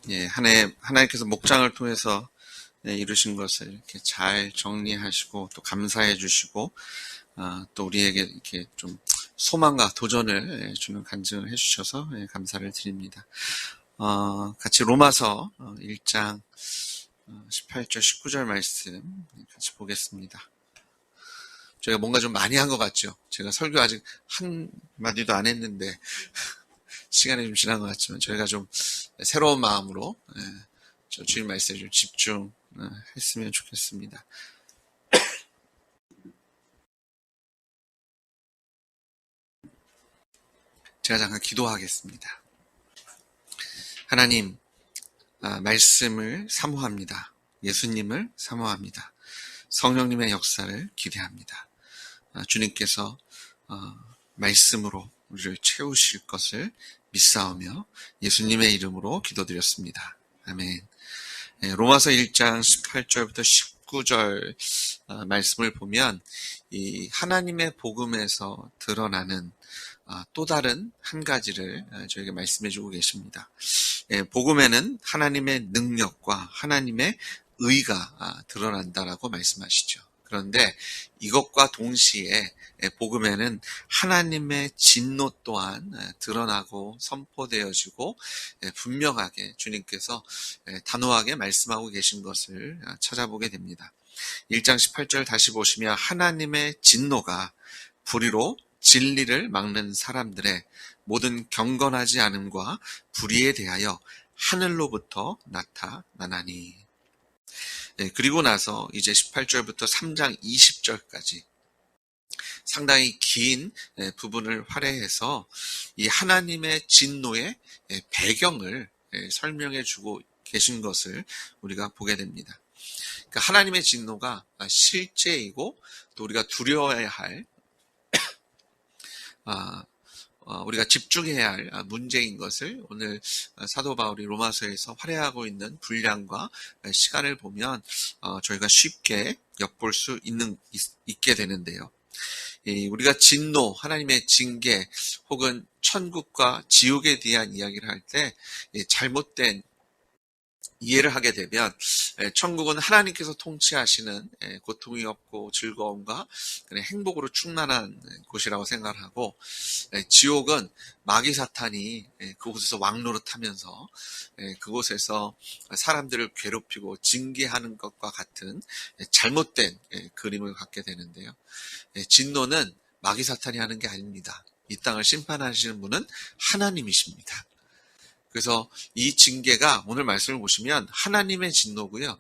예, 한 해 하나님께서 목장을 통해서 이루신 것을 이렇게 잘 정리하시고 또 감사해 주시고 또 우리에게 이렇게 좀 소망과 도전을 주는 간증을 해주셔서 감사를 드립니다. 같이 로마서 1장 18절 19절 말씀 같이 보겠습니다. 저희가 뭔가 좀 많이 한 것 같죠? 제가 설교 아직 한 마디도 안 했는데 시간이 좀 지난 것 같지만 저희가 좀 새로운 마음으로 저 주님 말씀에 좀 집중했으면 좋겠습니다. 제가 잠깐 기도하겠습니다. 하나님, 말씀을 사모합니다. 예수님을 사모합니다. 성령님의 역사를 기대합니다. 주님께서 말씀으로 우리를 채우실 것을 믿사오며 예수님의 이름으로 기도드렸습니다. 아멘. 로마서 1장 18절부터 19절 말씀을 보면 이 하나님의 복음에서 드러나는 또 다른 한 가지를 저에게 말씀해 주고 계십니다. 복음에는 하나님의 능력과 하나님의 의가 드러난다라고 말씀하시죠. 그런데 이것과 동시에 복음에는 하나님의 진노 또한 드러나고 선포되어지고 분명하게 주님께서 단호하게 말씀하고 계신 것을 찾아보게 됩니다. 1장 18절 다시 보시면 하나님의 진노가 불의로 진리를 막는 사람들의 모든 경건하지 않음과 불의에 대하여 하늘로부터 나타나나니. 그리고 나서 이제 18절부터 3장 20절까지 상당히 긴 부분을 활용해서 이 하나님의 진노의 배경을 설명해 주고 계신 것을 우리가 보게 됩니다. 그러니까 하나님의 진노가 실제이고 또 우리가 두려워해야 할 우리가 집중해야 할 문제인 것을 오늘 사도 바울이 로마서에서 활용하고 있는 분량과 시간을 보면 저희가 쉽게 엿볼 수 있게 되는데요. 우리가 진노, 하나님의 징계 혹은 천국과 지옥에 대한 이야기를 할 때 잘못된 이해를 하게 되면 천국은 하나님께서 통치하시는 고통이 없고 즐거움과 행복으로 충만한 곳이라고 생각을 하고 지옥은 마귀 사탄이 그곳에서 왕노릇하면서 그곳에서 사람들을 괴롭히고 징계하는 것과 같은 잘못된 그림을 갖게 되는데요. 진노는 마귀 사탄이 하는 게 아닙니다. 이 땅을 심판하시는 분은 하나님이십니다. 그래서 이 징계가 오늘 말씀을 보시면 하나님의 진노고요.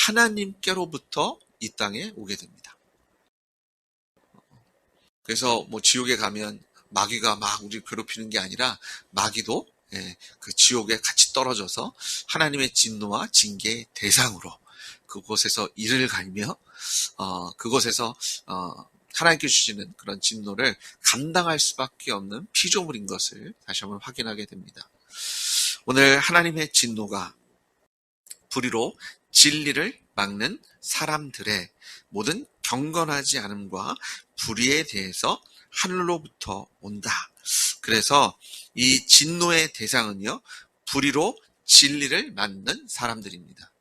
하나님께로부터 이 땅에 오게 됩니다. 그래서 뭐 지옥에 가면 마귀가 막 우리 괴롭히는 게 아니라 마귀도 그 지옥에 같이 떨어져서 하나님의 진노와 징계의 대상으로 그곳에서 이를 갈며 그곳에서 하나님께 주시는 그런 진노를 감당할 수밖에 없는 피조물인 것을 다시 한번 확인하게 됩니다. 오늘 하나님의 진노가 불의로 진리를 막는 사람들의 모든 경건하지 않음과 불의에 대해서 하늘로부터 온다. 그래서 이 진노의 대상은요, 불의로 진리를 막는 사람들입니다.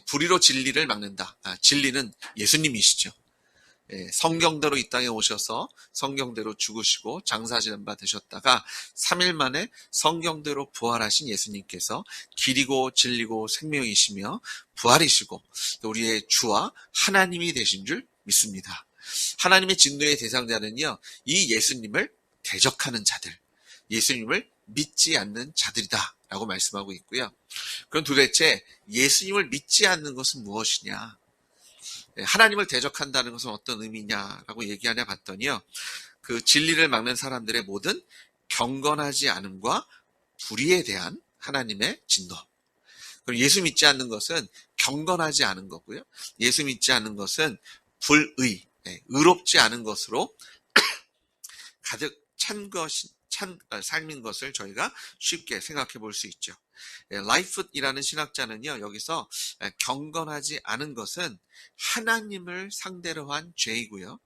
불의로 진리를 막는다. 진리는 예수님이시죠. 성경대로 이 땅에 오셔서 성경대로 죽으시고 장사지는 바 되셨다가 3일 만에 성경대로 부활하신 예수님께서 길이고 진리고 생명이시며 부활이시고 우리의 주와 하나님이 되신 줄 믿습니다. 하나님의 진노의 대상자는요, 이 예수님을 대적하는 자들, 예수님을 믿지 않는 자들이다 라고 말씀하고 있고요. 그럼 도대체 예수님을 믿지 않는 것은 무엇이냐? 하나님을 대적한다는 것은 어떤 의미냐라고 얘기하냐 봤더니요. 그 진리를 막는 사람들의 모든 경건하지 않음과 불의에 대한 하나님의 진노. 그럼 예수 믿지 않는 것은 경건하지 않은 거고요. 예수 믿지 않는 것은 불의, 의롭지 않은 것으로 가득 찬 삶인 것을 저희가 쉽게 생각해 볼 수 있죠. 라이풋이라는 신학자는요, 여기서 경건하지 않은 것은 하나님을 상대로 한 죄이고요.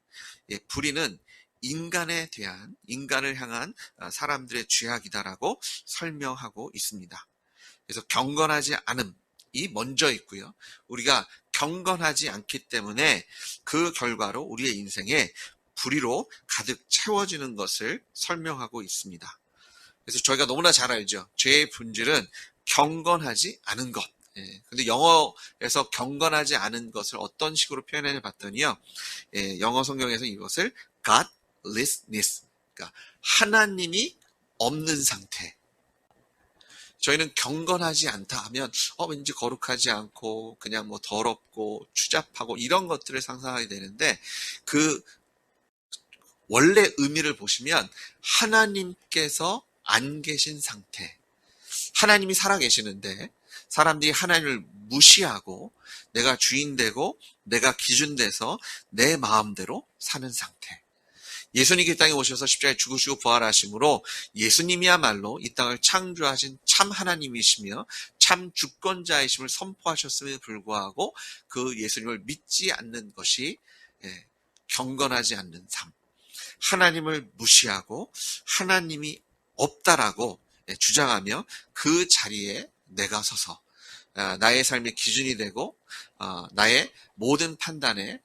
불의는 인간을 향한 사람들의 죄악이다라고 설명하고 있습니다. 그래서 경건하지 않음이 먼저 있고요. 우리가 경건하지 않기 때문에 그 결과로 우리의 인생에 불의로 가득 채워지는 것을 설명하고 있습니다. 그래서 저희가 너무나 잘 알죠. 죄의 본질은 경건하지 않은 것. 예, 근데 영어에서 경건하지 않은 것을 어떤 식으로 표현해 봤더니요. 예, 영어 성경에서 이것을 godlessness, 그러니까 하나님이 없는 상태. 저희는 경건하지 않다 하면 왠지 거룩하지 않고 그냥 뭐 더럽고 추잡하고 이런 것들을 상상하게 되는데, 그 원래 의미를 보시면 하나님께서 안 계신 상태. 하나님이 살아 계시는데 사람들이 하나님을 무시하고 내가 주인 되고 내가 기준 돼서 내 마음대로 사는 상태. 예수님이 이 땅에 오셔서 십자가에 죽으시고 부활하심으로 예수님이야말로 이 땅을 창조하신 참 하나님이시며 참 주권자이심을 선포하셨음에도 불구하고 그 예수님을 믿지 않는 것이 경건하지 않는 삶. 하나님을 무시하고 하나님이 없다라고 주장하며 그 자리에 내가 서서 나의 삶의 기준이 되고 나의 모든 판단에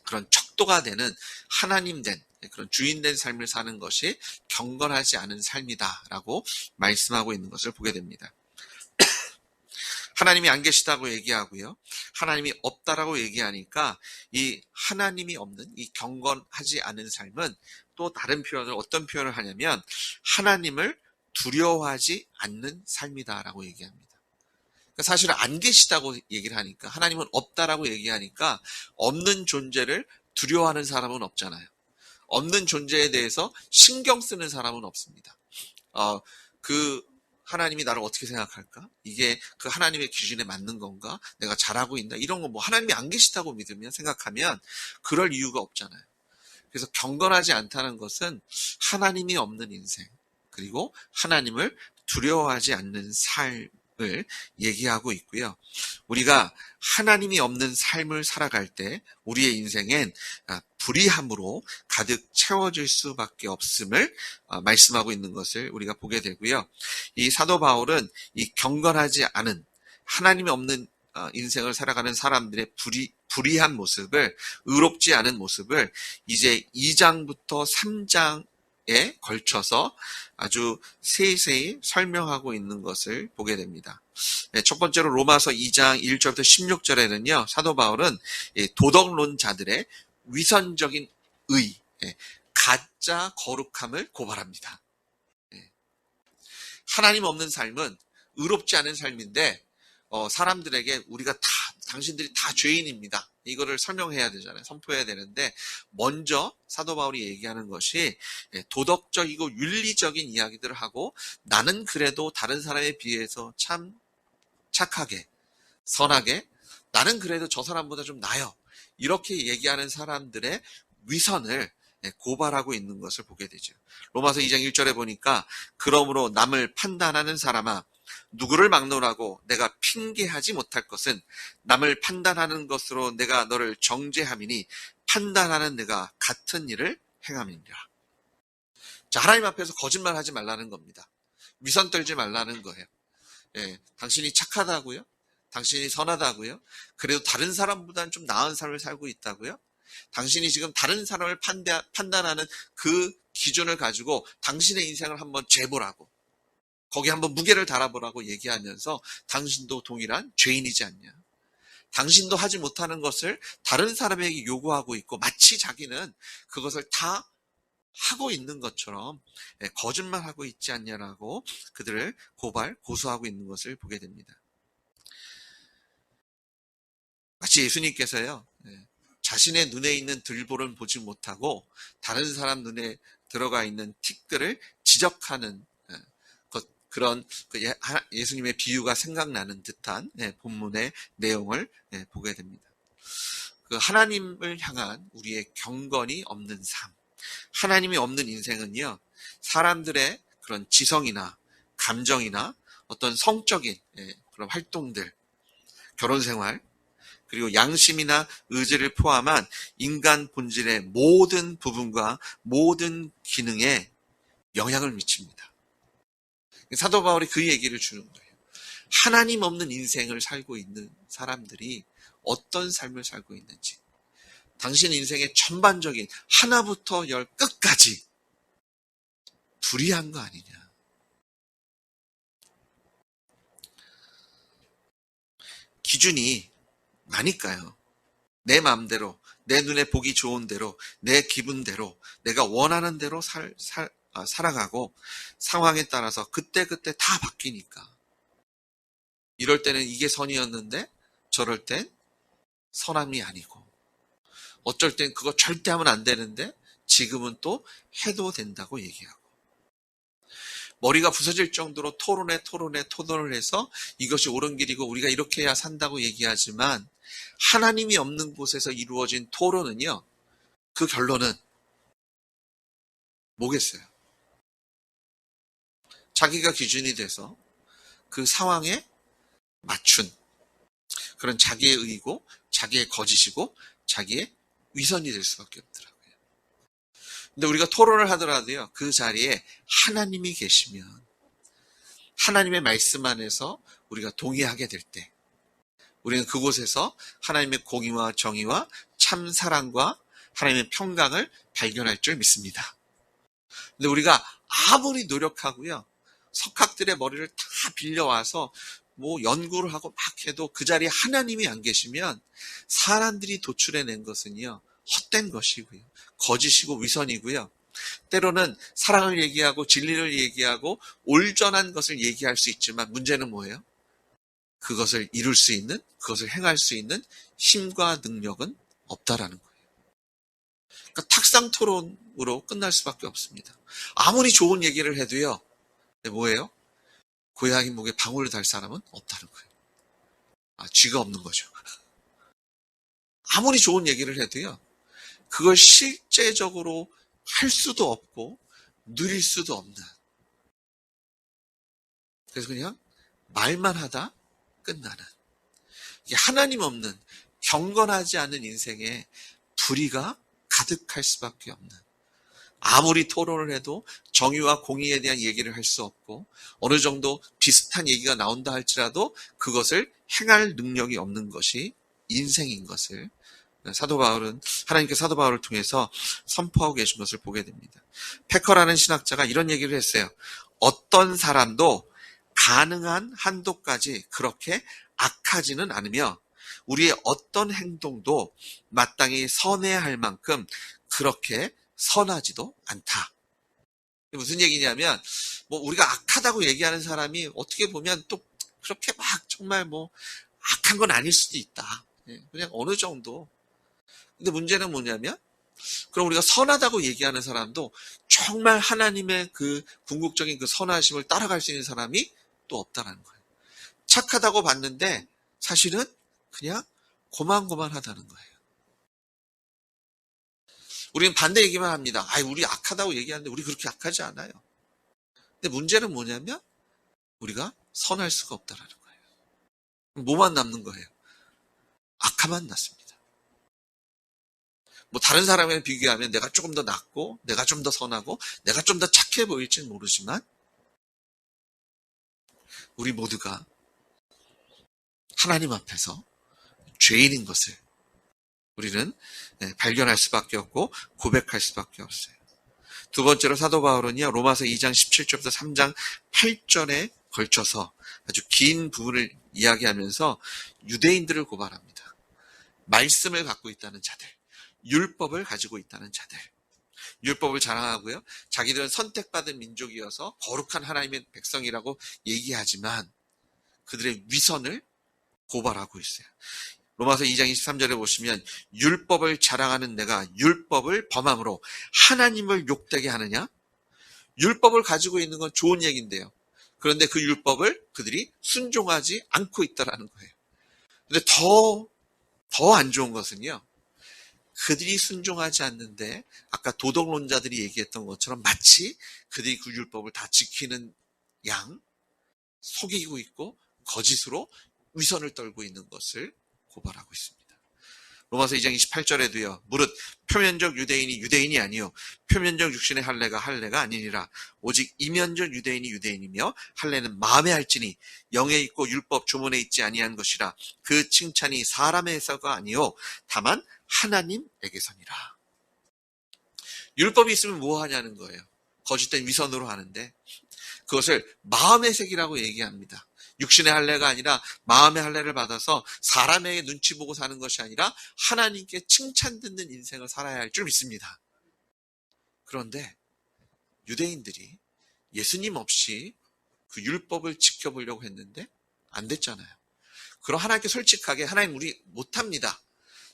그런 척도가 되는 하나님 된 그런 주인 된 삶을 사는 것이 경건하지 않은 삶이다라고 말씀하고 있는 것을 보게 됩니다. 하나님이 안 계시다고 얘기하고요. 하나님이 없다라고 얘기하니까 이 하나님이 없는 이 경건하지 않은 삶은 또 다른 표현을 어떤 표현을 하냐면 하나님을 두려워하지 않는 삶이다라고 얘기합니다. 그러니까 사실은 안 계시다고 얘기를 하니까, 하나님은 없다라고 얘기하니까 없는 존재를 두려워하는 사람은 없잖아요. 없는 존재에 대해서 신경 쓰는 사람은 없습니다. 그 하나님이 나를 어떻게 생각할까? 이게 그 하나님의 기준에 맞는 건가? 내가 잘하고 있나? 이런 거 뭐 하나님이 안 계시다고 믿으면 생각하면 그럴 이유가 없잖아요. 그래서 경건하지 않다는 것은 하나님이 없는 인생, 그리고 하나님을 두려워하지 않는 삶을 얘기하고 있고요. 우리가 하나님이 없는 삶을 살아갈 때 우리의 인생엔 불의함으로 가득 채워질 수밖에 없음을 말씀하고 있는 것을 우리가 보게 되고요. 이 사도 바울은 이 경건하지 않은 하나님이 없는 인생을 살아가는 사람들의 불의한 모습을, 의롭지 않은 모습을 이제 2장부터 3장에 걸쳐서 아주 세세히 설명하고 있는 것을 보게 됩니다. 첫 번째로 로마서 2장 1절부터 16절에는요, 사도 바울은 도덕론자들의 위선적인 의, 가짜 거룩함을 고발합니다. 하나님 없는 삶은 의롭지 않은 삶인데 사람들에게 당신들이 다 죄인입니다, 이거를 설명해야 되잖아요. 선포해야 되는데 먼저 사도 바울이 얘기하는 것이 도덕적이고 윤리적인 이야기들을 하고, 나는 그래도 다른 사람에 비해서 참 착하게 선하게, 나는 그래도 저 사람보다 좀 나아요, 이렇게 얘기하는 사람들의 위선을 고발하고 있는 것을 보게 되죠. 로마서 2장 1절에 보니까 그러므로 남을 판단하는 사람아, 누구를 막론하고 내가 핑계하지 못할 것은 남을 판단하는 것으로 내가 너를 정죄함이니 판단하는 내가 같은 일을 행함이니라. 자, 하나님 앞에서 거짓말하지 말라는 겁니다. 위선 떨지 말라는 거예요. 당신이 착하다고요? 당신이 선하다고요? 그래도 다른 사람보다는 좀 나은 삶을 살고 있다고요? 당신이 지금 다른 사람을 판단하는 그 기준을 가지고 당신의 인생을 한번 재보라고, 거기 한번 무게를 달아보라고 얘기하면서 당신도 동일한 죄인이지 않냐? 당신도 하지 못하는 것을 다른 사람에게 요구하고 있고 마치 자기는 그것을 다 하고 있는 것처럼 거짓말하고 있지 않냐라고 그들을 고소하고 있는 것을 보게 됩니다. 마치 예수님께서요, 자신의 눈에 있는 들보를 보지 못하고 다른 사람 눈에 들어가 있는 틱들을 지적하는 그런 예수님의 비유가 생각나는 듯한 본문의 내용을 보게 됩니다. 그 하나님을 향한 우리의 경건이 없는 삶, 하나님이 없는 인생은요, 사람들의 그런 지성이나 감정이나 어떤 성적인 그런 활동들, 결혼생활, 그리고 양심이나 의지를 포함한 인간 본질의 모든 부분과 모든 기능에 영향을 미칩니다. 사도 바울이 그 얘기를 주는 거예요. 하나님 없는 인생을 살고 있는 사람들이 어떤 삶을 살고 있는지, 당신 인생의 전반적인 하나부터 열 끝까지 불의한 거 아니냐. 기준이 나니까요. 내 마음대로, 내 눈에 보기 좋은 대로, 내 기분대로, 내가 원하는 대로 살아가고 상황에 따라서 그때그때 다 바뀌니까. 이럴 때는 이게 선이었는데 저럴 땐 선함이 아니고, 어쩔 땐 그거 절대 하면 안 되는데 지금은 또 해도 된다고 얘기하고, 머리가 부서질 정도로 토론을 해서 이것이 옳은 길이고 우리가 이렇게 해야 산다고 얘기하지만, 하나님이 없는 곳에서 이루어진 토론은요, 그 결론은 뭐겠어요? 자기가 기준이 돼서 그 상황에 맞춘 그런 자기의 의고, 자기의 거짓이고, 자기의 위선이 될 수밖에 없더라고요. 근데 우리가 토론을 하더라도요, 그 자리에 하나님이 계시면, 하나님의 말씀 안에서 우리가 동의하게 될 때, 우리는 그곳에서 하나님의 공의와 정의와 참 사랑과 하나님의 평강을 발견할 줄 믿습니다. 근데 우리가 아무리 노력하고요, 석학들의 머리를 다 빌려와서 뭐 연구를 하고 막 해도 그 자리에 하나님이 안 계시면 사람들이 도출해낸 것은요, 헛된 것이고요, 거짓이고 위선이고요, 때로는 사랑을 얘기하고 진리를 얘기하고 올전한 것을 얘기할 수 있지만, 문제는 뭐예요? 그것을 이룰 수 있는, 그것을 행할 수 있는 힘과 능력은 없다라는 거예요. 그러니까 탁상 토론으로 끝날 수밖에 없습니다. 아무리 좋은 얘기를 해도요, 뭐예요? 고양이 목에 방울을 달 사람은 없다는 거예요. 쥐가 없는 거죠. 아무리 좋은 얘기를 해도요, 그걸 실제적으로 할 수도 없고 누릴 수도 없는, 그래서 그냥 말만 하다 끝나는, 이게 하나님 없는 경건하지 않은 인생에 불의가 가득할 수밖에 없는, 아무리 토론을 해도 정의와 공의에 대한 얘기를 할 수 없고, 어느 정도 비슷한 얘기가 나온다 할지라도 그것을 행할 능력이 없는 것이 인생인 것을 사도 바울은, 하나님께서 사도 바울을 통해서 선포하고 계신 것을 보게 됩니다. 패커라는 신학자가 이런 얘기를 했어요. 어떤 사람도 가능한 한도까지 그렇게 악하지는 않으며, 우리의 어떤 행동도 마땅히 선해야 할 만큼 그렇게 선하지도 않다. 무슨 얘기냐면, 뭐 우리가 악하다고 얘기하는 사람이 어떻게 보면 또 그렇게 막 정말 뭐 악한 건 아닐 수도 있다. 그냥 어느 정도. 근데 문제는 뭐냐면, 그럼 우리가 선하다고 얘기하는 사람도 정말 하나님의 그 궁극적인 그 선하심을 따라갈 수 있는 사람이 또 없다는 거예요. 착하다고 봤는데 사실은 그냥 고만고만하다는 거예요. 우리는 반대 얘기만 합니다. 우리 악하다고 얘기하는데 우리 그렇게 악하지 않아요. 근데 문제는 뭐냐면, 우리가 선할 수가 없다는 거예요. 뭐만 남는 거예요? 악함만 남습니다. 뭐 다른 사람에 비교하면 내가 조금 더 낫고, 내가 좀 더 선하고, 내가 좀 더 착해 보일지는 모르지만, 우리 모두가 하나님 앞에서 죄인인 것을 우리는 발견할 수밖에 없고 고백할 수밖에 없어요. 두 번째로 사도 바울은요, 로마서 2장 17절부터 3장 8절에 걸쳐서 아주 긴 부분을 이야기하면서 유대인들을 고발합니다. 말씀을 갖고 있다는 자들, 율법을 가지고 있다는 자들, 율법을 자랑하고요, 자기들은 선택받은 민족이어서 거룩한 하나님의 백성이라고 얘기하지만 그들의 위선을 고발하고 있어요. 로마서 2장 23절에 보시면, 율법을 자랑하는 내가 율법을 범함으로 하나님을 욕되게 하느냐? 율법을 가지고 있는 건 좋은 얘기인데요, 그런데 그 율법을 그들이 순종하지 않고 있다라는 거예요. 근데 더 안 좋은 것은요, 그들이 순종하지 않는데 아까 도덕론자들이 얘기했던 것처럼 마치 그들이 그 율법을 다 지키는 양 속이고 있고 거짓으로 위선을 떨고 있는 것을 고발하고 있습니다. 로마서 2장 28절에도요. 무릇 표면적 유대인이 유대인이 아니요 표면적 육신의 할례가 할례가 아니니라. 오직 이면적 유대인이 유대인이며 할례는 마음에 할지니 영에 있고 율법 조문에 있지 아니한 것이라. 그 칭찬이 사람에서가 아니요 다만 하나님에게서니라. 율법이 있으면 뭐 하냐는 거예요. 거짓된 위선으로 하는데 그것을 마음의 색이라고 얘기합니다. 육신의 할례가 아니라 마음의 할례를 받아서 사람에게 눈치 보고 사는 것이 아니라 하나님께 칭찬 듣는 인생을 살아야 할 줄 믿습니다. 그런데 유대인들이 예수님 없이 그 율법을 지켜보려고 했는데 안 됐잖아요. 그럼 하나님께 솔직하게 하나님 우리 못합니다.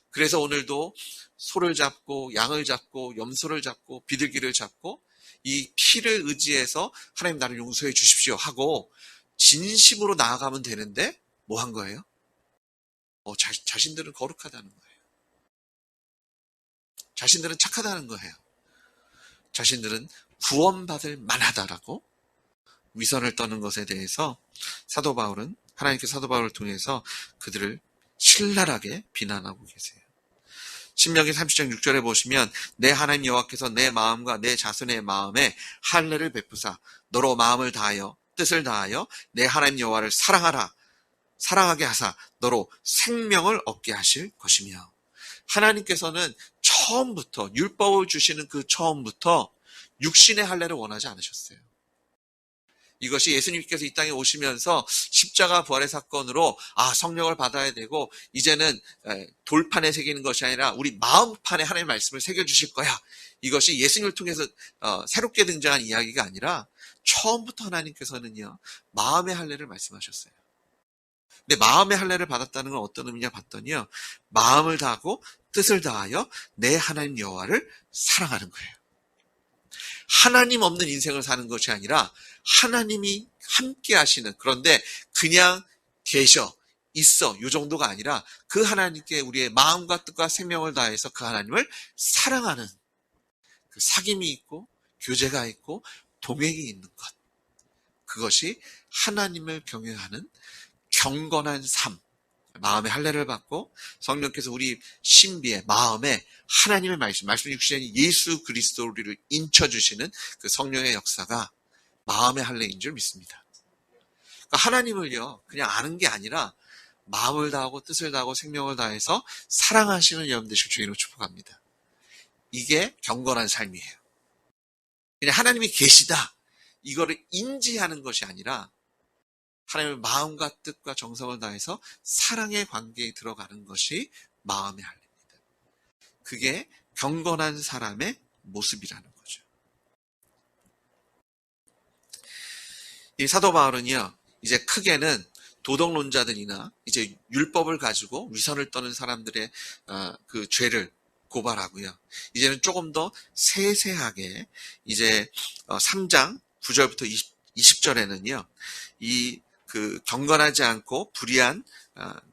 그래서 오늘도 소를 잡고 양을 잡고 염소를 잡고 비둘기를 잡고 이 피를 의지해서 하나님 나를 용서해 주십시오 하고 진심으로 나아가면 되는데 뭐 한 거예요? 자신들은 거룩하다는 거예요. 자신들은 착하다는 거예요. 자신들은 구원받을 만하다라고 위선을 떠는 것에 대해서 사도 바울은 하나님께 사도 바울을 통해서 그들을 신랄하게 비난하고 계세요. 신명기 30장 6절에 보시면 내 하나님 여호와께서 내 마음과 내 자손의 마음에 할례를 베푸사 너로 마음을 다하여 뜻을 다하여 내 하나님 여호와를 사랑하게 하사 너로 생명을 얻게 하실 것이며 하나님께서는 처음부터 율법을 주시는 그 처음부터 육신의 할례를 원하지 않으셨어요. 이것이 예수님께서 이 땅에 오시면서 십자가 부활의 사건으로 성령을 받아야 되고 이제는 돌판에 새기는 것이 아니라 우리 마음판에 하나님의 말씀을 새겨주실 거야. 이것이 예수님을 통해서 새롭게 등장한 이야기가 아니라 처음부터 하나님께서는요 마음의 할례를 말씀하셨어요. 근데 마음의 할례를 받았다는 건 어떤 의미냐 봤더니요 마음을 다하고 뜻을 다하여 내 하나님 여호와를 사랑하는 거예요. 하나님 없는 인생을 사는 것이 아니라 하나님이 함께 하시는 그런데 그냥 계셔 있어 이 정도가 아니라 그 하나님께 우리의 마음과 뜻과 생명을 다해서 그 하나님을 사랑하는 그 사귐이 있고 교제가 있고 동행이 있는 것 그것이 하나님을 경외하는 경건한 삶 마음의 할례를 받고 성령께서 우리 신비에 마음에 하나님의 말씀 육신인 예수 그리스도를 우리를 인쳐주시는 그 성령의 역사가 마음의 할례인 줄 믿습니다. 그러니까 하나님을요 그냥 아는 게 아니라 마음을 다하고 뜻을 다하고 생명을 다해서 사랑하시는 여러분 되시길 주님으로 축복합니다. 이게 경건한 삶이에요. 그냥 하나님이 계시다 이거를 인지하는 것이 아니라 하나님의 마음과 뜻과 정성을 다해서 사랑의 관계에 들어가는 것이 마음의 할례입니다. 그게 경건한 사람의 모습이라는 거죠. 이 사도 바울은요, 이제 크게는 도덕론자들이나 이제 율법을 가지고 위선을 떠는 사람들의 그 죄를 고발하고요. 이제는 조금 더 세세하게 이제 3장 9절부터 20절에는요, 이 그 경건하지 않고 불의한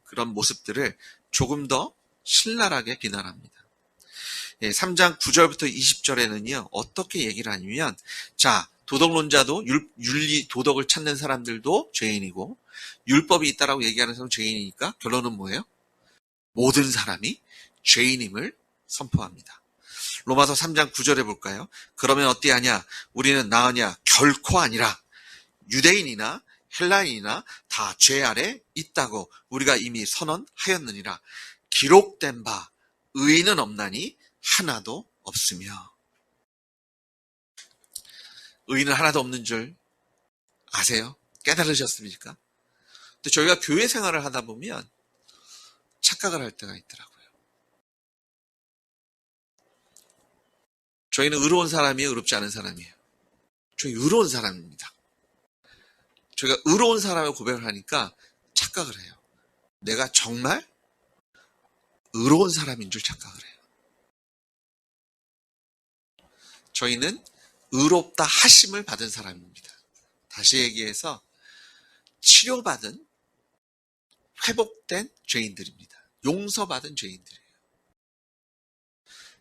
그런 모습들을 조금 더 신랄하게 비난합니다. 3장 9절부터 20절에는요, 어떻게 얘기를 하냐면, 자, 도덕론자도 윤리, 도덕을 찾는 사람들도 죄인이고, 율법이 있다라고 얘기하는 사람은 죄인이니까 결론은 뭐예요? 모든 사람이 죄인임을 선포합니다. 로마서 3장 9절에 볼까요? 그러면 어찌하냐? 우리는 나으냐? 결코 아니라 유대인이나 헬라인이나 다 죄 아래 있다고 우리가 이미 선언하였느니라. 기록된 바 의인은 없나니 하나도 없으며. 의인은 하나도 없는 줄 아세요? 깨달으셨습니까? 근데 저희가 교회 생활을 하다 보면 착각을 할 때가 있더라고요. 저희는 의로운 사람이에요? 의롭지 않은 사람이에요? 저희 의로운 사람입니다. 저희가 의로운 사람을 고백을 하니까 착각을 해요. 내가 정말 의로운 사람인 줄 착각을 해요. 저희는 의롭다 하심을 받은 사람입니다. 다시 얘기해서 치료받은 회복된 죄인들입니다. 용서받은 죄인들이에요.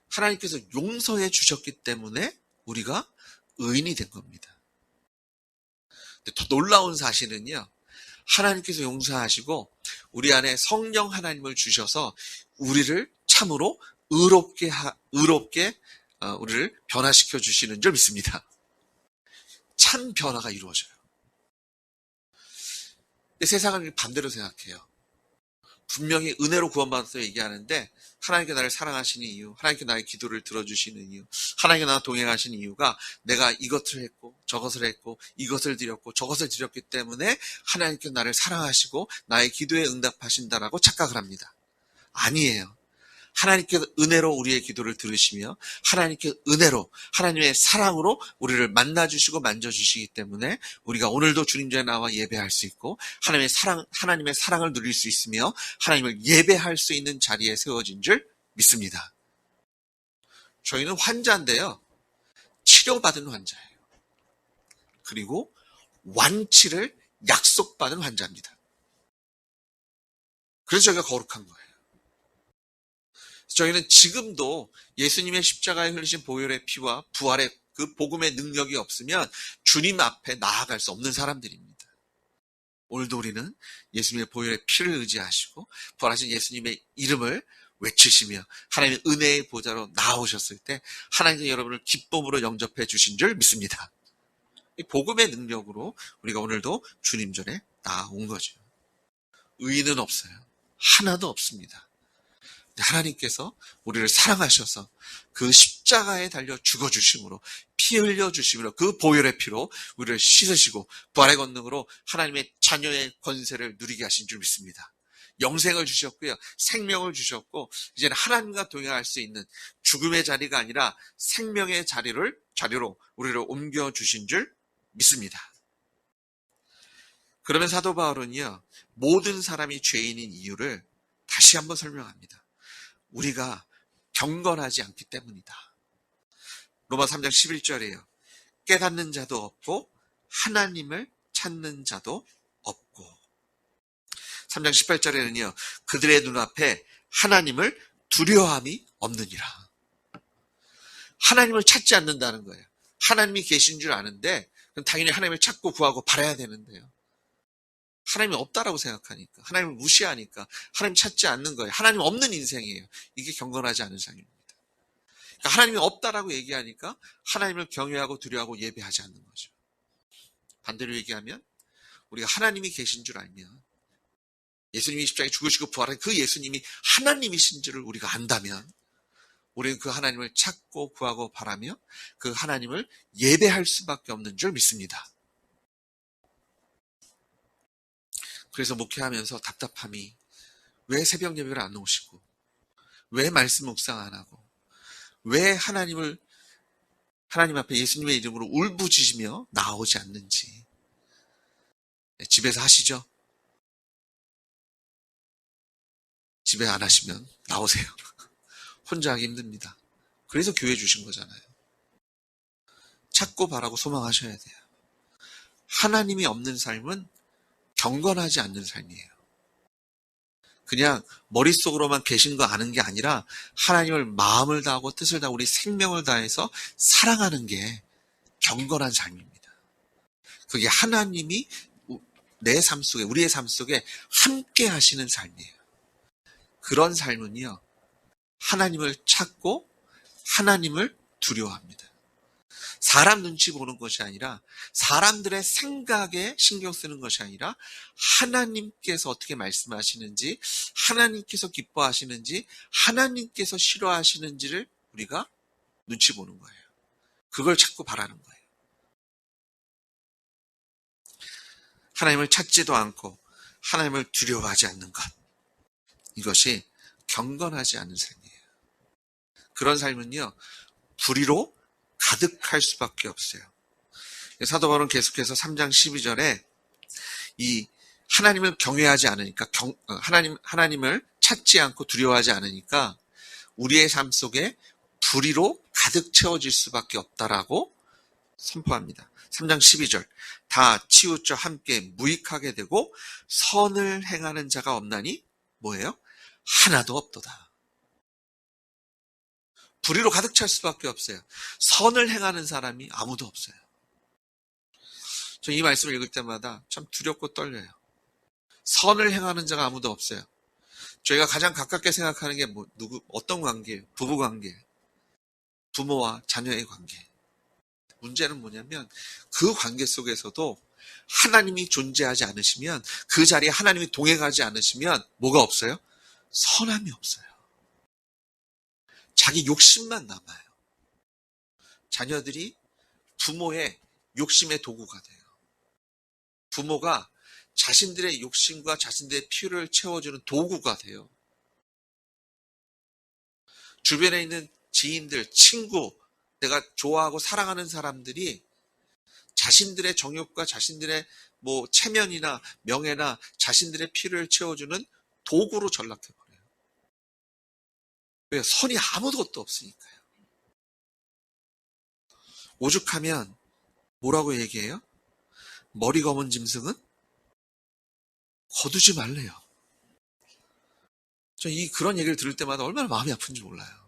하나님께서 용서해 주셨기 때문에 우리가 의인이 된 겁니다. 근데 더 놀라운 사실은요, 하나님께서 용서하시고 우리 안에 성령 하나님을 주셔서 우리를 참으로 의롭게 우리를 변화시켜 주시는 줄 믿습니다. 참 변화가 이루어져요. 근데 세상은 반대로 생각해요. 분명히 은혜로 구원받았다고 얘기하는데 하나님께 나를 사랑하시는 이유, 하나님께 나의 기도를 들어주시는 이유, 하나님께 나와 동행하시는 이유가 내가 이것을 했고 저것을 했고 이것을 드렸고 저것을 드렸기 때문에 하나님께 나를 사랑하시고 나의 기도에 응답하신다라고 착각을 합니다. 아니에요. 하나님께 은혜로 우리의 기도를 들으시며 하나님께 은혜로 하나님의 사랑으로 우리를 만나주시고 만져주시기 때문에 우리가 오늘도 주님 전에 나와 예배할 수 있고 하나님의 사랑을 누릴 수 있으며 하나님을 예배할 수 있는 자리에 세워진 줄 믿습니다. 저희는 환자인데요. 치료받은 환자예요. 그리고 완치를 약속받은 환자입니다. 그래서 저희가 거룩한 거예요. 저희는 지금도 예수님의 십자가에 흘리신 보혈의 피와 부활의 그 복음의 능력이 없으면 주님 앞에 나아갈 수 없는 사람들입니다. 오늘도 우리는 예수님의 보혈의 피를 의지하시고 부활하신 예수님의 이름을 외치시며 하나님의 은혜의 보좌로 나오셨을 때 하나님께서 여러분을 기쁨으로 영접해 주신 줄 믿습니다. 이 복음의 능력으로 우리가 오늘도 주님 전에 나온 거죠. 의인은 없어요. 하나도 없습니다. 하나님께서 우리를 사랑하셔서 그 십자가에 달려 죽어주심으로 피 흘려주심으로 그 보혈의 피로 우리를 씻으시고 부활의 권능으로 하나님의 자녀의 권세를 누리게 하신 줄 믿습니다. 영생을 주셨고요. 생명을 주셨고 이제는 하나님과 동행할 수 있는 죽음의 자리가 아니라 생명의 자리로 우리를 옮겨주신 줄 믿습니다. 그러면 사도 바울은요. 모든 사람이 죄인인 이유를 다시 한번 설명합니다. 우리가 경건하지 않기 때문이다. 로마 3장 11절이에요. 깨닫는 자도 없고 하나님을 찾는 자도 없고. 3장 18절에는요. 그들의 눈앞에 하나님을 두려워함이 없느니라. 하나님을 찾지 않는다는 거예요. 하나님이 계신 줄 아는데 그럼 당연히 하나님을 찾고 구하고 바라야 되는데요. 하나님이 없다라고 생각하니까, 하나님을 무시하니까 하나님 찾지 않는 거예요. 하나님 없는 인생이에요. 이게 경건하지 않은 삶입니다. 그러니까 하나님이 없다라고 얘기하니까 하나님을 경외하고 두려워하고 예배하지 않는 거죠. 반대로 얘기하면 우리가 하나님이 계신 줄 알면 예수님이 십자가에 죽으시고 부활한 그 예수님이 하나님이신 줄을 우리가 안다면 우리는 그 하나님을 찾고 구하고 바라며 그 하나님을 예배할 수밖에 없는 줄 믿습니다. 그래서 목회하면서 답답함이 왜 새벽 예배를 안 오시고 왜 말씀 묵상 안 하고 왜 하나님 앞에 예수님의 이름으로 울부짖으며 나오지 않는지. 집에서 하시죠? 집에 안 하시면 나오세요. 혼자 하기 힘듭니다. 그래서 교회 주신 거잖아요. 찾고 바라고 소망하셔야 돼요. 하나님이 없는 삶은 경건하지 않는 삶이에요. 그냥 머릿속으로만 계신 거 아는 게 아니라 하나님을 마음을 다하고 뜻을 다하고 우리 생명을 다해서 사랑하는 게 경건한 삶입니다. 그게 하나님이 내 삶 속에, 우리의 삶 속에 함께 하시는 삶이에요. 그런 삶은요, 하나님을 찾고 하나님을 두려워합니다. 사람 눈치 보는 것이 아니라 사람들의 생각에 신경 쓰는 것이 아니라 하나님께서 어떻게 말씀하시는지, 하나님께서 기뻐하시는지, 하나님께서 싫어하시는지를 우리가 눈치 보는 거예요. 그걸 찾고 바라는 거예요. 하나님을 찾지도 않고 하나님을 두려워하지 않는 것. 이것이 경건하지 않은 삶이에요. 그런 삶은요, 불의로 가득할 수밖에 없어요. 사도 바울은 계속해서 3장 12절에 이 하나님을 경외하지 않으니까 하나님을 찾지 않고 두려워하지 않으니까 우리의 삶 속에 불의로 가득 채워질 수밖에 없다라고 선포합니다. 3장 12절 다 치우쳐 함께 무익하게 되고 선을 행하는 자가 없나니 뭐예요? 하나도 없도다. 불의로 가득 찰 수밖에 없어요. 선을 행하는 사람이 아무도 없어요. 저 이 말씀을 읽을 때마다 참 두렵고 떨려요. 선을 행하는 자가 아무도 없어요. 저희가 가장 가깝게 생각하는 게 어떤 관계예요? 부부 관계, 부모와 자녀의 관계. 문제는 뭐냐면 그 관계 속에서도 하나님이 존재하지 않으시면, 그 자리에 하나님이 동행하지 않으시면 뭐가 없어요? 선함이 없어요. 자기 욕심만 남아요. 자녀들이 부모의 욕심의 도구가 돼요. 부모가 자신들의 욕심과 자신들의 필요를 채워주는 도구가 돼요. 주변에 있는 지인들, 친구, 내가 좋아하고 사랑하는 사람들이 자신들의 정욕과 자신들의 체면이나 명예나 자신들의 필요를 채워주는 도구로 전락해버려요. 왜? 선이 아무것도 없으니까요. 오죽하면 뭐라고 얘기해요? 머리 검은 짐승은 거두지 말래요. 그런 얘기를 들을 때마다 얼마나 마음이 아픈지 몰라요.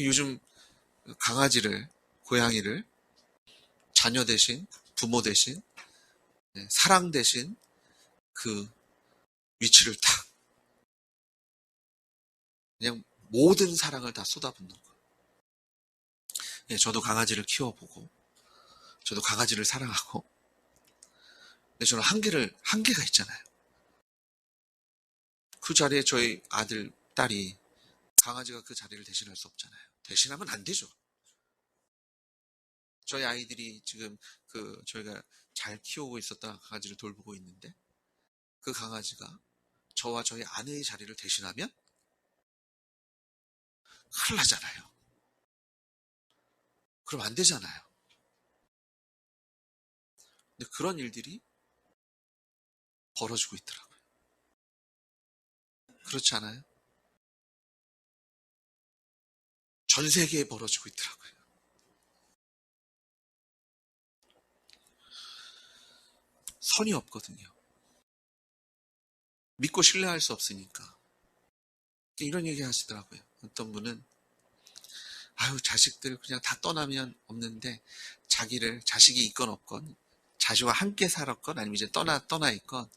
요즘 강아지를, 고양이를 자녀 대신, 부모 대신, 사랑 대신 그 위치를 탁, 그냥 모든 사랑을 다 쏟아붓는 거예요. 저도 강아지를 키워보고, 저도 강아지를 사랑하고, 근데 저는 한계가 있잖아요. 그 자리에 저희 아들, 딸이, 강아지가 그 자리를 대신할 수 없잖아요. 대신하면 안 되죠. 저희 아이들이 지금 저희가 잘 키우고 있었던 강아지를 돌보고 있는데, 그 강아지가 저와 저희 아내의 자리를 대신하면 큰일 나잖아요. 그럼 안 되잖아요. 근데 그런 일들이 벌어지고 있더라고요. 그렇지 않아요? 전 세계에 벌어지고 있더라고요. 선이 없거든요. 믿고 신뢰할 수 없으니까. 이런 얘기 하시더라고요. 어떤 분은 자식들 그냥 다 떠나면 없는데, 자식이 있건 없건, 자식과 함께 살았건 아니면 이제 떠나 있건,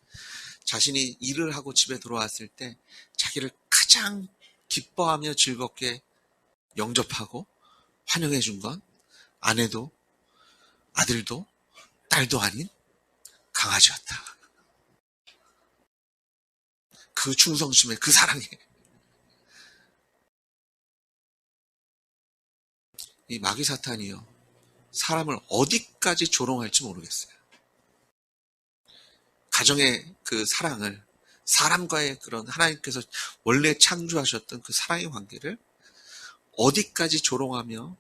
자신이 일을 하고 집에 돌아왔을 때 자기를 가장 기뻐하며 즐겁게 영접하고 환영해 준 건 아내도 아들도 딸도 아닌 강아지였다. 그 충성심에, 그 사랑에. 이 마귀 사탄이요, 사람을 어디까지 조롱할지 모르겠어요. 가정의 그 사랑을, 사람과의 그런 하나님께서 원래 창조하셨던 그 사랑의 관계를 어디까지 조롱하며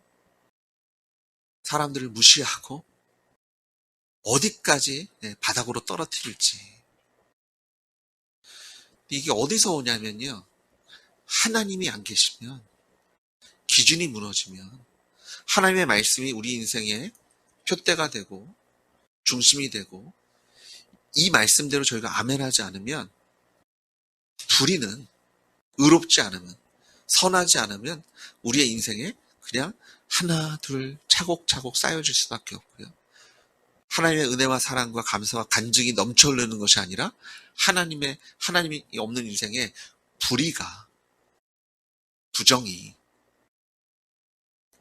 사람들을 무시하고 어디까지 바닥으로 떨어뜨릴지. 이게 어디서 오냐면요, 하나님이 안 계시면, 기준이 무너지면, 하나님의 말씀이 우리 인생의 표대가 되고 중심이 되고, 이 말씀대로 저희가 아멘하지 않으면, 불의는, 의롭지 않으면, 선하지 않으면 우리의 인생에 그냥 하나 둘 차곡차곡 쌓여질 수밖에 없고요. 하나님의 은혜와 사랑과 감사와 간증이 넘쳐 흐르는 것이 아니라 하나님이 없는 인생에 불의가, 부정이,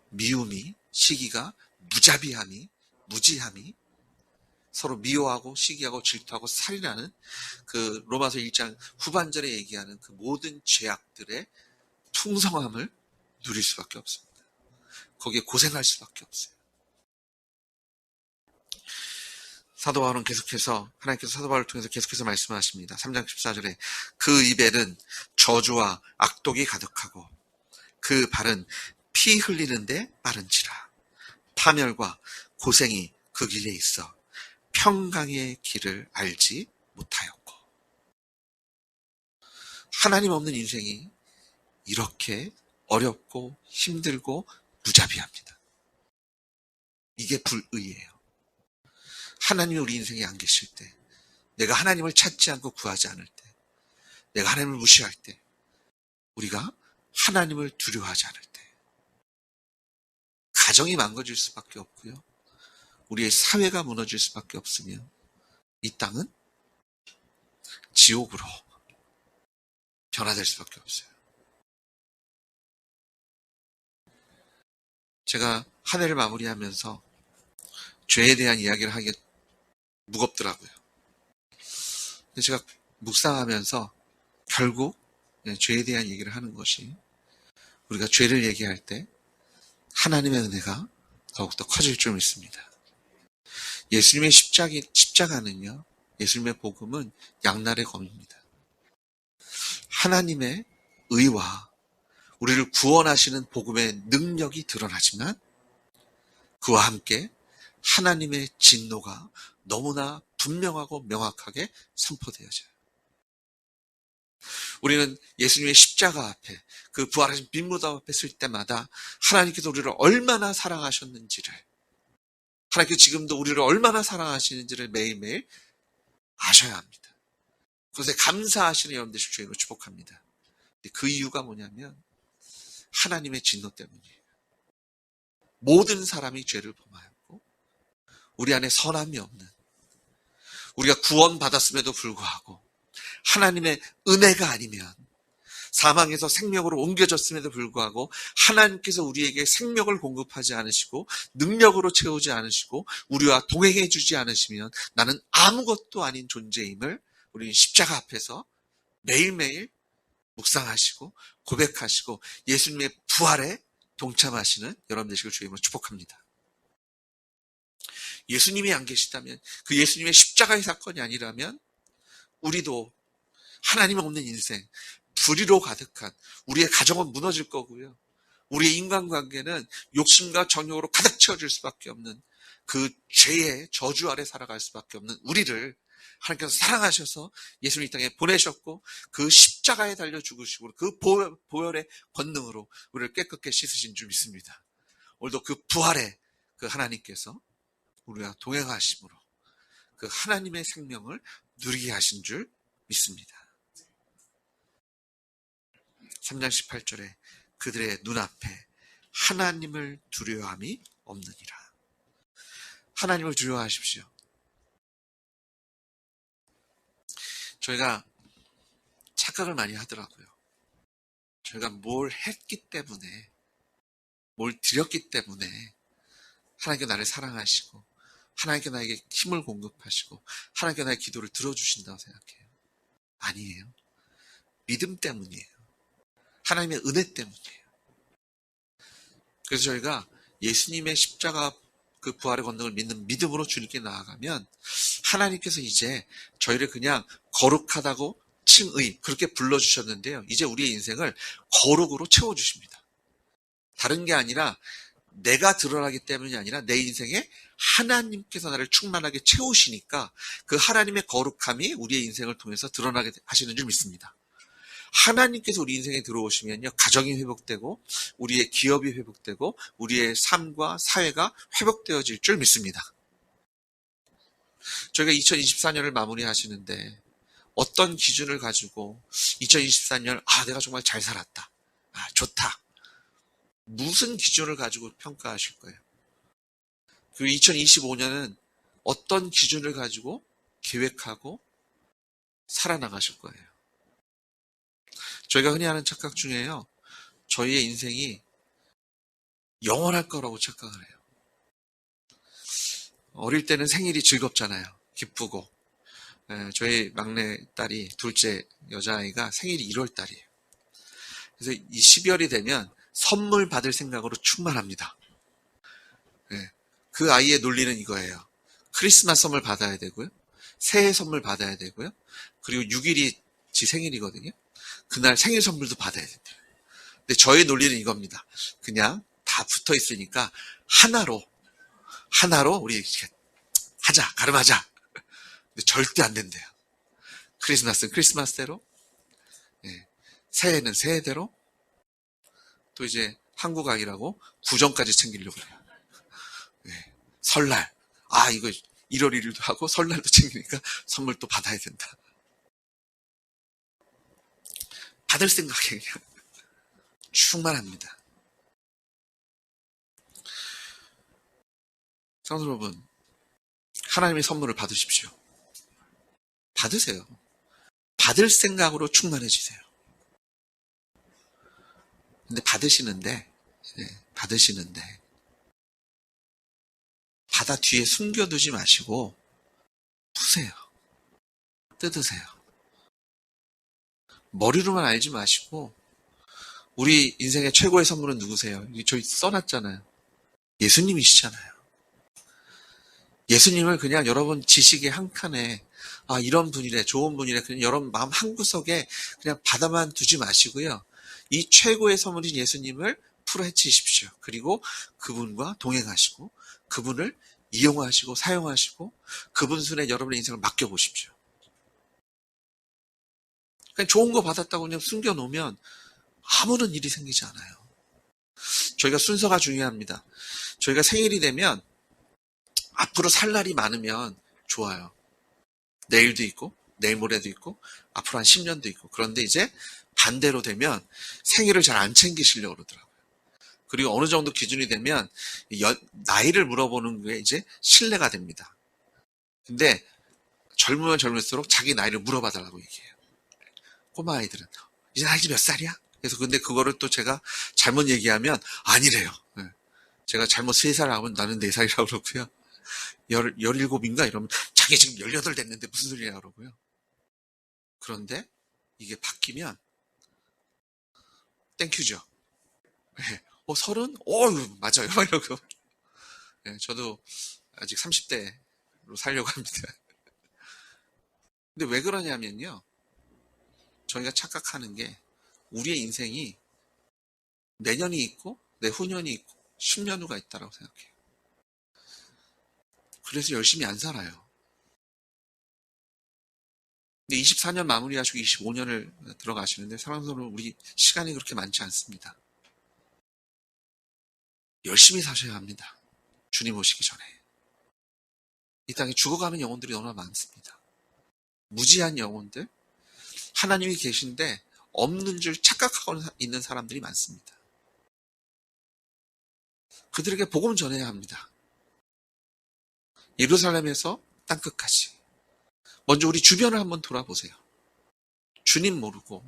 미움이, 시기가, 무자비함이, 무지함이, 서로 미워하고 시기하고 질투하고 살인하는 그 로마서 1장 후반절에 얘기하는 그 모든 죄악들의 풍성함을 누릴 수밖에 없습니다. 거기에 고생할 수밖에 없어요. 사도 바울은 계속해서, 하나님께서 사도 바울을 통해서 계속해서 말씀하십니다. 3장 14절에 그 입에는 저주와 악독이 가득하고 그 발은 피 흘리는데 빠른지라. 파멸과 고생이 그 길에 있어 평강의 길을 알지 못하였고. 하나님 없는 인생이 이렇게 어렵고 힘들고 무자비합니다. 이게 불의예요. 하나님이 우리 인생에 안 계실 때, 내가 하나님을 찾지 않고 구하지 않을 때, 내가 하나님을 무시할 때, 우리가 하나님을 두려워하지 않을 때, 가정이 망가질 수밖에 없고요, 우리의 사회가 무너질 수밖에 없으며, 이 땅은 지옥으로 변화될 수밖에 없어요. 제가 한 해를 마무리하면서 죄에 대한 이야기를 하기가 무겁더라고요. 근데 제가 묵상하면서 결국 죄에 대한 얘기를 하는 것이, 우리가 죄를 얘기할 때 하나님의 은혜가 더욱더 커질 줄 믿습니다. 예수님의 십자가는요, 예수님의 복음은 양날의 검입니다. 하나님의 의와 우리를 구원하시는 복음의 능력이 드러나지만 그와 함께 하나님의 진노가 너무나 분명하고 명확하게 선포되어져요. 우리는 예수님의 십자가 앞에, 그 부활하신 빈무덤 앞에 설 때마다 하나님께서 우리를 얼마나 사랑하셨는지를, 하나님께서 지금도 우리를 얼마나 사랑하시는지를 매일매일 아셔야 합니다. 그것에 감사하시는 여러분들 주님으로 축복합니다. 그 이유가 뭐냐면 하나님의 진노 때문이에요. 모든 사람이 죄를 범하였고 우리 안에 선함이 없는, 우리가 구원받았음에도 불구하고 하나님의 은혜가 아니면, 사망에서 생명으로 옮겨졌음에도 불구하고 하나님께서 우리에게 생명을 공급하지 않으시고 능력으로 채우지 않으시고 우리와 동행해 주지 않으시면 나는 아무것도 아닌 존재임을 우리는 십자가 앞에서 매일매일 묵상하시고 고백하시고 예수님의 부활에 동참하시는 여러분 되시길 주님으로 축복합니다. 예수님이 안 계시다면, 그 예수님의 십자가의 사건이 아니라면 우리도 하나님 없는 인생, 불의로 가득한 우리의 가정은 무너질 거고요. 우리의 인간관계는 욕심과 정욕으로 가득 채워질 수밖에 없는 그 죄의 저주 아래 살아갈 수밖에 없는 우리를 하나님께서 사랑하셔서 예수님 이 땅에 보내셨고 그 십자가에 달려 죽으시고 그 보혈의 권능으로 우리를 깨끗게 씻으신 줄 믿습니다. 오늘도 그 부활에 그 하나님께서 우리와 동행하심으로 그 하나님의 생명을 누리게 하신 줄 믿습니다. 3장 18절에 그들의 눈앞에 하나님을 두려워함이 없느니라. 하나님을 두려워하십시오. 저희가 착각을 많이 하더라고요. 저희가 뭘 했기 때문에, 뭘 드렸기 때문에 하나님께 나를 사랑하시고 하나님께 나에게 힘을 공급하시고 하나님께 나의 기도를 들어주신다고 생각해요. 아니에요. 믿음 때문이에요. 하나님의 은혜 때문이에요. 그래서 저희가 예수님의 십자가 그 부활의 권능을 믿는 믿음으로 주님께 나아가면 하나님께서 이제 저희를 그냥 거룩하다고 칭의 그렇게 불러주셨는데요. 이제 우리의 인생을 거룩으로 채워주십니다. 다른 게 아니라 내가 드러나기 때문이 아니라 내 인생에 하나님께서 나를 충만하게 채우시니까 그 하나님의 거룩함이 우리의 인생을 통해서 드러나게 하시는 줄 믿습니다. 하나님께서 우리 인생에 들어오시면요, 가정이 회복되고 우리의 기업이 회복되고 우리의 삶과 사회가 회복되어질 줄 믿습니다. 저희가 2024년을 마무리하시는데 어떤 기준을 가지고 2024년 내가 정말 잘 살았다, 좋다, 무슨 기준을 가지고 평가하실 거예요? 그리고 2025년은 어떤 기준을 가지고 계획하고 살아나가실 거예요? 저희가 흔히 하는 착각 중에요, 저희의 인생이 영원할 거라고 착각을 해요. 어릴 때는 생일이 즐겁잖아요. 기쁘고. 저희 막내딸이, 둘째 여자아이가 생일이 1월 달이에요. 그래서 이 12월이 되면 선물 받을 생각으로 충만합니다. 그 아이의 논리는 이거예요. 크리스마스 선물 받아야 되고요. 새해 선물 받아야 되고요. 그리고 6일이 지 생일이거든요. 그날 생일 선물도 받아야 된대요. 근데 저의 논리는 이겁니다. 그냥 다 붙어 있으니까 하나로 우리 이렇게 하자, 가름하자. 근데 절대 안 된대요. 크리스마스는 크리스마스대로, 새해는 새해대로, 또 이제 한국 아이라고 구정까지 챙기려고 그래요. 설날, 이거 1월 1일도 하고 설날도 챙기니까 선물 또 받아야 된다. 받을 생각에 그냥 충만합니다. 성도 여러분, 하나님의 선물을 받으십시오. 받으세요. 받을 생각으로 충만해지세요. 근데 받으시는데, 바다 뒤에 숨겨두지 마시고, 푸세요. 뜯으세요. 머리로만 알지 마시고, 우리 인생의 최고의 선물은 누구세요? 저희 써놨잖아요. 예수님이시잖아요. 예수님을 그냥 여러분 지식의 한 칸에, 아, 이런 분이래, 좋은 분이래, 그냥 여러분 마음 한구석에 그냥 받아만 두지 마시고요. 이 최고의 선물인 예수님을 풀어헤치십시오. 그리고 그분과 동행하시고, 그분을 이용하시고, 사용하시고, 그분 손에 여러분의 인생을 맡겨보십시오. 그냥 좋은 거 받았다고 그냥 숨겨놓으면 아무런 일이 생기지 않아요. 저희가 순서가 중요합니다. 저희가 생일이 되면 앞으로 살 날이 많으면 좋아요. 내일도 있고 내일 모레도 있고 앞으로 한 10년도 있고. 그런데 이제 반대로 되면 생일을 잘 안 챙기시려고 그러더라고요. 그리고 어느 정도 기준이 되면 나이를 물어보는 게 이제 신뢰가 됩니다. 근데 젊으면 젊을수록 자기 나이를 물어봐달라고 얘기해요. 꼬마 아이들은 이제 나이 몇 살이야? 그래서 근데 그거를 또 제가 잘못 얘기하면 아니래요. 제가 잘못 3살 하면 나는 4살이라고 그러고요. 17인가 이러면 자기 지금 18 됐는데 무슨 소리냐 그러고요. 그런데 이게 바뀌면 땡큐죠. 30? 맞아요. 이러고. 저도 아직 30대로 살려고 합니다. 근데 왜 그러냐면요. 저희가 착각하는 게 우리의 인생이 내년이 있고 내후년이 있고 10년 후가 있다고 생각해요. 그래서 열심히 안 살아요. 근데 24년 마무리하시고 25년을 들어가시는데 사랑하는 여러분, 우리 시간이 그렇게 많지 않습니다. 열심히 사셔야 합니다. 주님 오시기 전에. 이 땅에 죽어가는 영혼들이 너무나 많습니다. 무지한 영혼들, 하나님이 계신데 없는 줄 착각하고 있는 사람들이 많습니다. 그들에게 복음 전해야 합니다. 예루살렘에서 땅끝까지. 먼저 우리 주변을 한번 돌아보세요. 주님 모르고,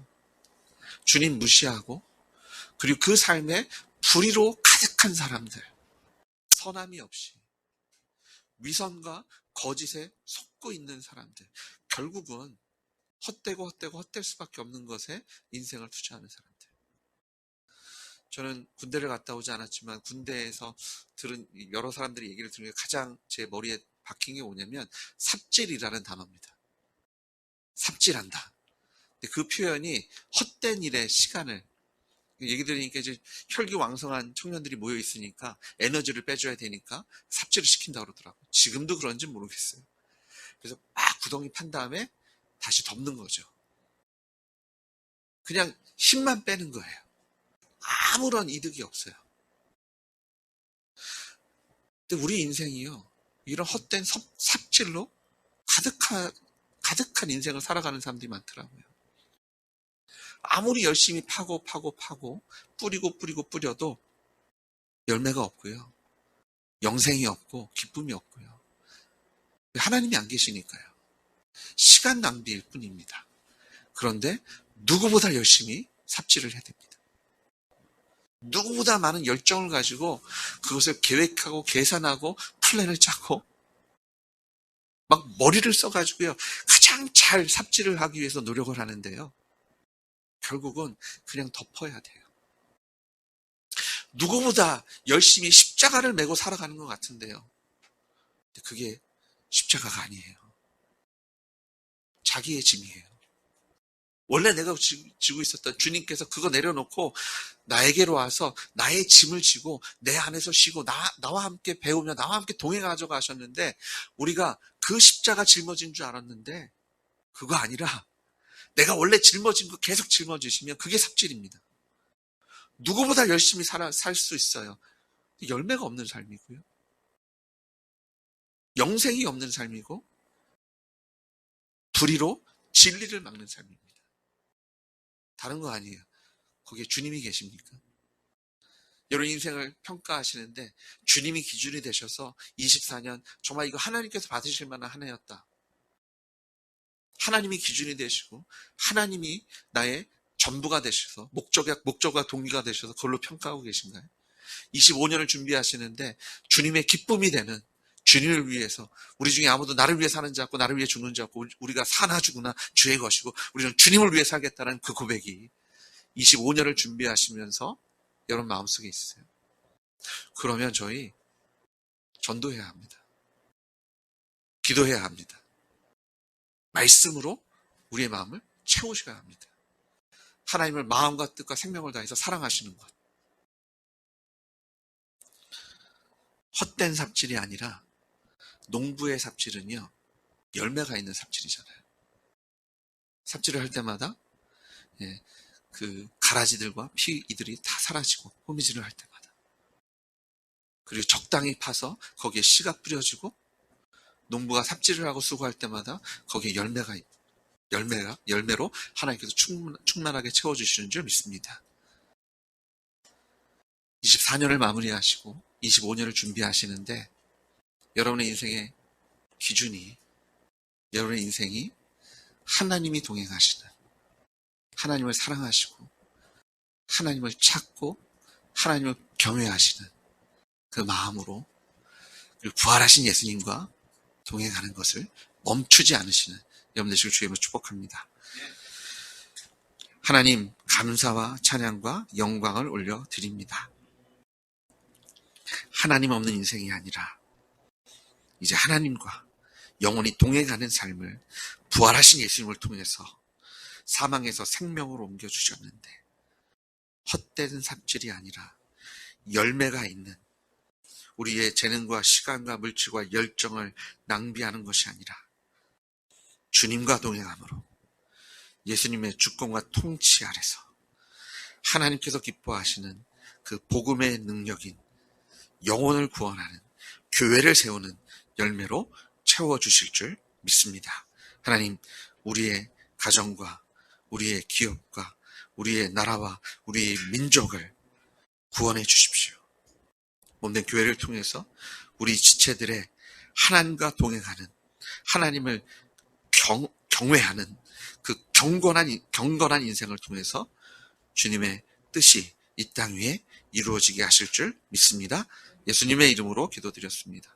주님 무시하고, 그리고 그 삶에 불의로 가득한 사람들, 선함이 없이 위선과 거짓에 속고 있는 사람들, 결국은 헛되고 헛될 수밖에 없는 것에 인생을 투자하는 사람들. 저는 군대를 갔다 오지 않았지만 군대에서 들은 여러 사람들이 얘기를 들은 게 가장 제 머리에 박힌 게 뭐냐면 삽질이라는 단어입니다. 삽질한다. 근데 그 표현이 헛된 일에 시간을, 얘기 들으니까 이제 혈기왕성한 청년들이 모여 있으니까 에너지를 빼줘야 되니까 삽질을 시킨다 그러더라고요. 지금도 그런지 모르겠어요. 그래서 막 구덩이 판 다음에 다시 덮는 거죠. 그냥 힘만 빼는 거예요. 아무런 이득이 없어요. 근데 우리 인생이요, 이런 헛된 삽질로 가득한 인생을 살아가는 사람들이 많더라고요. 아무리 열심히 파고 뿌려도 열매가 없고요. 영생이 없고 기쁨이 없고요. 하나님이 안 계시니까요. 시간 낭비일 뿐입니다. 그런데 누구보다 열심히 삽질을 해야 됩니다. 누구보다 많은 열정을 가지고 그것을 계획하고 계산하고 플랜을 짜고 막 머리를 써가지고요. 가장 잘 삽질을 하기 위해서 노력을 하는데요. 결국은 그냥 덮어야 돼요. 누구보다 열심히 십자가를 메고 살아가는 것 같은데요. 그게 십자가가 아니에요. 자기의 짐이에요. 원래 내가 지고 있었던 주님께서 그거 내려놓고 나에게로 와서 나의 짐을 지고 내 안에서 쉬고 나와 함께 배우며 나와 함께 동행하자고 하셨는데 우리가 그 십자가 짊어진 줄 알았는데 그거 아니라 내가 원래 짊어진 거 계속 짊어지시면 그게 삽질입니다. 누구보다 열심히 살 수 있어요. 열매가 없는 삶이고요. 영생이 없는 삶이고 불의로 진리를 막는 삶입니다. 다른 거 아니에요. 거기에 주님이 계십니까? 여러분 인생을 평가하시는데 주님이 기준이 되셔서 24년 정말 이거 하나님께서 받으실 만한 한 해였다. 하나님이 기준이 되시고 하나님이 나의 전부가 되셔서 목적과 동기가 되셔서 그걸로 평가하고 계신가요? 25년을 준비하시는데 주님의 기쁨이 되는, 주님을 위해서, 우리 중에 아무도 나를 위해 사는 자 없고 나를 위해 죽는 자 없고 우리가 사나 죽으나 주의 것이고 우리는 주님을 위해 살겠다는 그 고백이 25년을 준비하시면서 여러분 마음속에 있으세요. 그러면 저희 전도해야 합니다. 기도해야 합니다. 말씀으로 우리의 마음을 채우셔야 합니다. 하나님을 마음과 뜻과 생명을 다해서 사랑하시는 것. 헛된 삽질이 아니라 농부의 삽질은요, 열매가 있는 삽질이잖아요. 삽질을 할 때마다 그 가라지들과 피이들이 다 사라지고 호미질을 할 때마다, 그리고 적당히 파서 거기에 씨가 뿌려지고 농부가 삽질을 하고 수고할 때마다 거기에 열매로 하나님께서 충만하게 채워주시는 줄 믿습니다. 24년을 마무리하시고 25년을 준비하시는데 여러분의 인생의 기준이, 여러분의 인생이 하나님이 동행하시는, 하나님을 사랑하시고 하나님을 찾고 하나님을 경외하시는 그 마음으로, 그리고 부활하신 예수님과 동행하는 것을 멈추지 않으시는 여러분 되시길 주님으로 축복합니다. 하나님, 감사와 찬양과 영광을 올려드립니다. 하나님 없는 인생이 아니라 이제 하나님과 영원히 동행하는 삶을 부활하신 예수님을 통해서 사망에서 생명으로 옮겨주셨는데, 헛된 삽질이 아니라 열매가 있는, 우리의 재능과 시간과 물질과 열정을 낭비하는 것이 아니라 주님과 동행함으로 예수님의 주권과 통치 아래서 하나님께서 기뻐하시는 그 복음의 능력인 영혼을 구원하는 교회를 세우는 열매로 채워주실 줄 믿습니다. 하나님, 우리의 가정과 우리의 기업과 우리의 나라와 우리의 민족을 구원해 주십시오. 몸된 교회를 통해서 우리 지체들의 하나님과 동행하는, 하나님을 경외하는 그 경건한 인생을 통해서 주님의 뜻이 이 땅 위에 이루어지게 하실 줄 믿습니다. 예수님의 이름으로 기도드렸습니다.